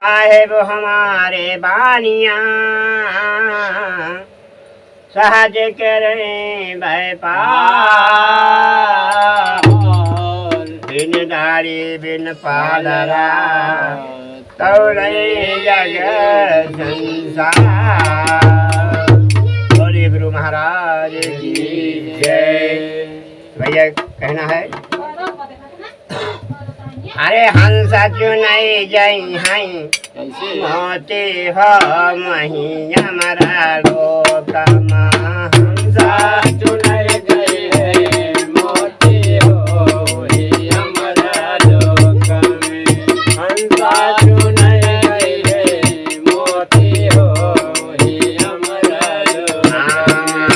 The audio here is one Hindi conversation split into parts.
आहे वो हमारे बानिया सहज करें व्यापार बिन दाढ़ी बिन पालरा तौले जग संसार। बोले गुरु महाराज की जय। भैया कहना है अरे हंस चुनई जई हैं मोती हो मही हमारा लोक हंस चुनई गई है मोती हो ही हमारा लोक में। हंसा चुनई गई है मोती हो ही हमारा लोक में।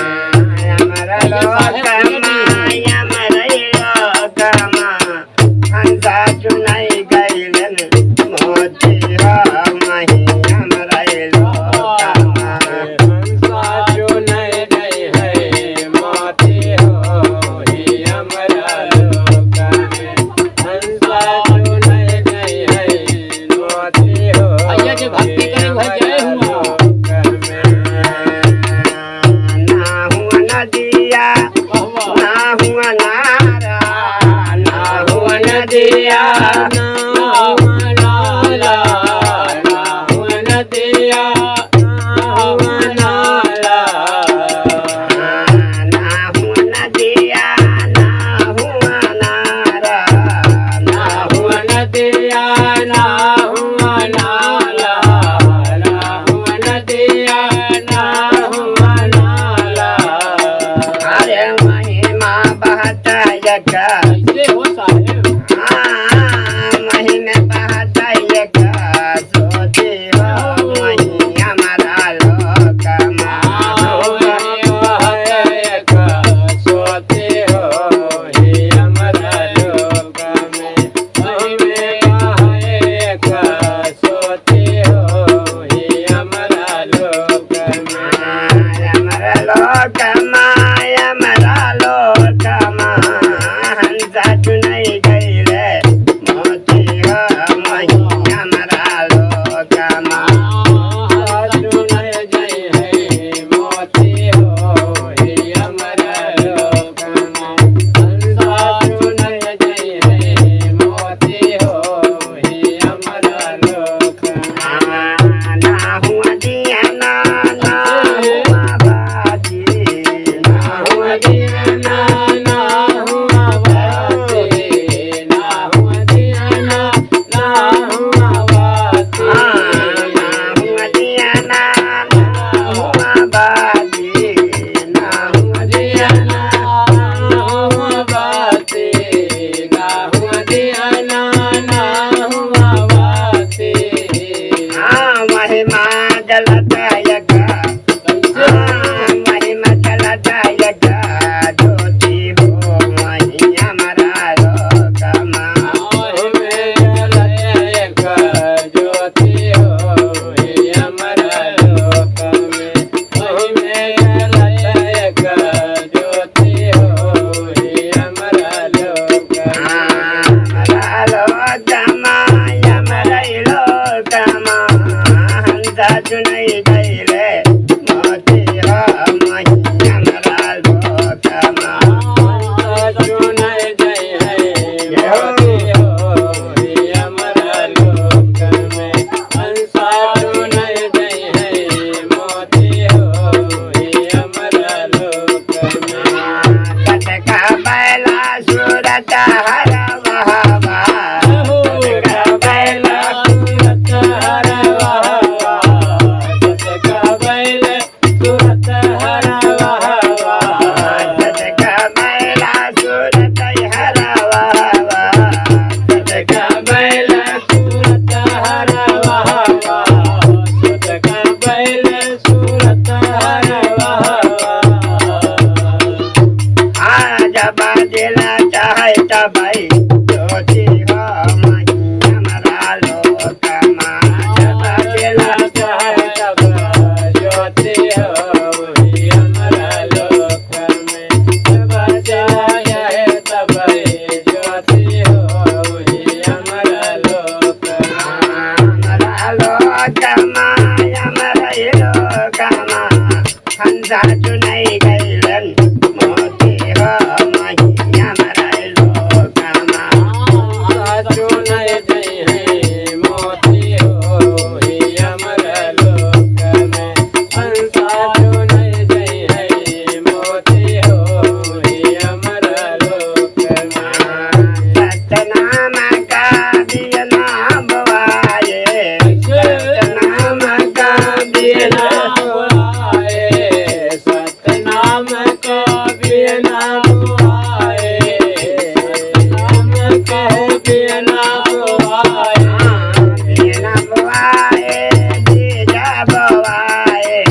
हमारा लोक हंसा चुनई गईलन मोती हो मही हमरा लोक हंसा चुनई गई है मोती हो ही हमारा लोक में। हंसा चुनई गई है मोती हो भैया के भक्ति करे भजय हुआ ना हुआ नदिया ना हुआ नारा ना हुआ नदिया ना हुआ नाला ना हुआ नदिया ना हुआ नाला ना हुआ नदिया ना हुआ नारा ना हुआ नदिया ना हुआ नाला ना हुआ नदिया ना हुआ नाला। अरे महिमा बहता यका कैसे हो साहेब महीने बहता यका सोती हो मही हमारा लोक सोते हो ही हमारा लोक में। सोते हो ही हमारा लोक में। हमारा लोक हमारा लोक हंसा चुनई गईले मोती हो मही हमारा लोक चुनई गई है मोती हो ही हमारा लोक में। हंसा चुनई गई है मोती हो ही हमारा लोक में। ना हुआ दिया ना हुआ बाजी ना हुआ दिया ना हुआ बाते ना हुआ दिया ना हुआ बाते ना हुआ दिया ना हुआ बाजी ना हुआ दिया ना हुआ बाते ना हुआ दिया ना हुआ बाते। महिमा जलता यका महिमा जलता यका ज्योति हो मही हमारा लोक ज्योति हो ही हमारा लोक में। ज्योति हो ही हमारा लोक में। हमारा लोक हमारा लोक हंसा चुनई गईले मोती हो मही हमारा लोक चुनई गई है मोती हो ही हमारा लोक में। हंसा चुनई गई है मोती हो ही हमारा लोक में। कटका बैला सूरत हर बहावा कटका बैला सूरत हर बहावा लोकमा यमर लोकमा हंसा चुनई गैलन मोती हो मही यमर लोकमा साचो नहीं जय है मोती हो ही अमर लोक में साचो नहीं जय है मोती हो ही अमर लोक में सतनाम का दिया नाम वाये सतनाम का दिया नाम सतनाम का बिना बुआए सतनाम का बिना बुआए बिना बुआए बीजा बुआए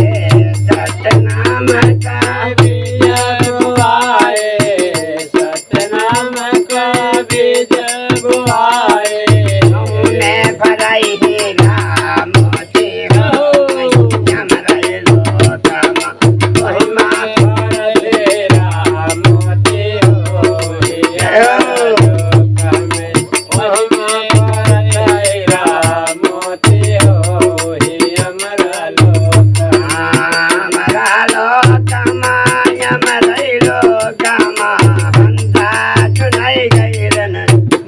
सतनाम का बीज बुआए सतनाम का बीज बुआए मैं भराई ही नाम मोती हो यमर लोकमा महिमा मोती हो मोती हो अमर लोक मरा लोकमा यमर लोकमा हंसा चुनई गैलन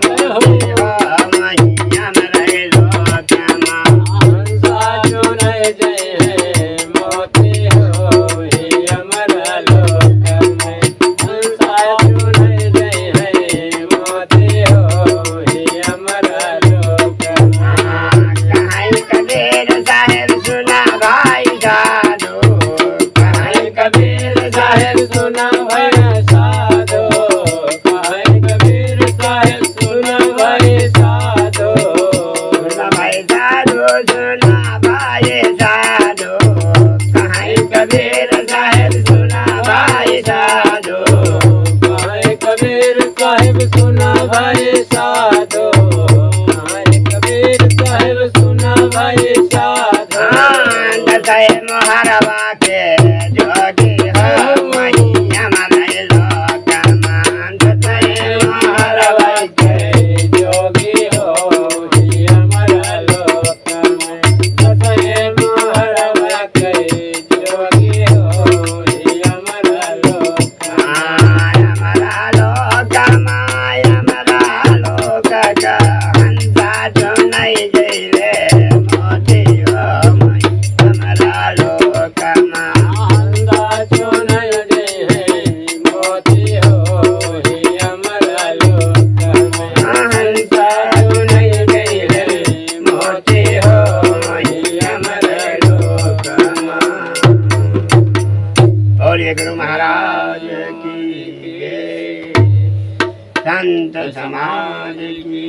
मोती हो मही यमर लोकमा साचो नहीं जय है मोती हो ही अमर लोक में साचो नहीं जय है मोती हो ही अमर लोक में कहीं कबीर साहेब सुना भाई जादू कहीं कबीर साहेब सुना भाई साधो कहे कबीर साहेब सुना भाई साधो सुना भाई जादू सुना भाई जादू कहीं कबीर साहेब सुना भाई जादू कहे कबीर साहेब सुना भाई साधो कहे कबीर साहेब सुना भाई साधो दसै मोहरवा के जोगी हो मही यमर लोकमा दसै मोहरवा के जोगी हो ही अमर लोक में दसै मोहरवा के जोगी हो ही अमर लोक में यमर लोकमा यमर लोक का हंसा चुनई जैले मोती हो मही यमर लोकमा साचो नहीं जय है मोती हो ही अमर लोक में हंसा चुनई जैले मोती हो मही यमर लोकमा बोलिए गुरु महाराज की जय। संत समाज की